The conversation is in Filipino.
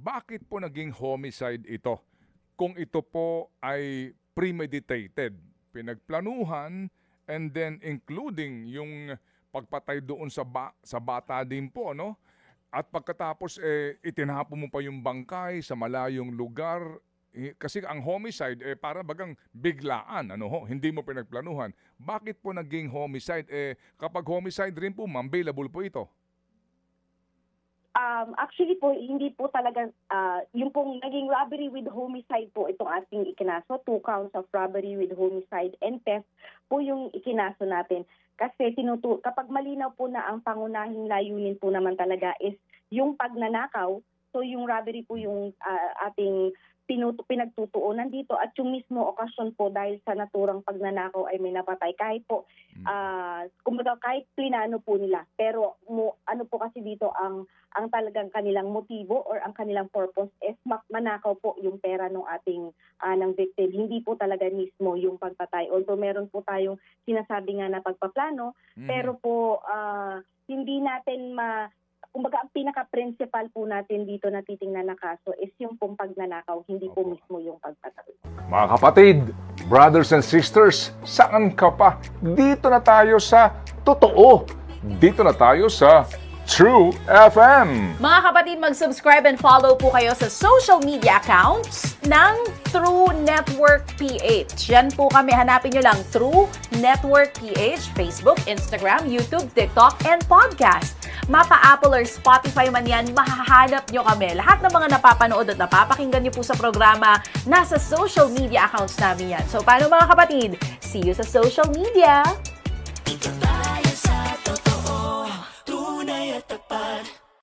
bakit po naging homicide ito? Kung ito po ay premeditated, pinagplanuhan, and then including yung pagpatay doon sa bata din po, no? At pagkatapos itinapon mo pa yung bangkay sa malayong lugar. Kasi ang homicide para bagang biglaan, ano ho, hindi mo pinagplanuhan. Bakit po naging homicide? Kapag homicide rin po, ma'am, bailable po ito. Actually po, hindi po talaga, yung pong naging robbery with homicide po itong ating ikinaso, 2 counts of robbery with homicide and theft po yung ikinaso natin. Kasi kapag malinaw po na ang pangunahing layunin po naman talaga is yung pagnanakaw, so yung robbery po yung ating pinagtutuunan dito at yung mismo okasyon po dahil sa naturang pagnanakaw ay may napatay kahit po kumbaga kahit plinano po nila, pero ano po kasi dito ang talagang kanilang motibo or ang kanilang purpose is manakaw po yung pera ng ating ng victim, hindi po talaga mismo yung pagpatay. Although meron po tayong sinasabi nga na pagpaplano, pero po hindi natin kumbaga ang pinaka-principal po natin dito na titingnan na kaso is yung pong pagnanakaw, hindi po mismo yung pagpatay. Mga kapatid, brothers and sisters, saan ka pa? Dito na tayo sa totoo. Dito na tayo sa True FM. Mga kapatid, mag-subscribe and follow po kayo sa social media accounts ng True Network PH. Yan po kami, hanapin nyo lang True Network PH, Facebook, Instagram, YouTube, TikTok, and podcast. Mapa Apple or Spotify man yan, mahahanap nyo kami. Lahat ng mga napapanood at napapakinggan nyo po sa programa, nasa social media accounts namin yan. So paano mga kapatid? See you sa social media!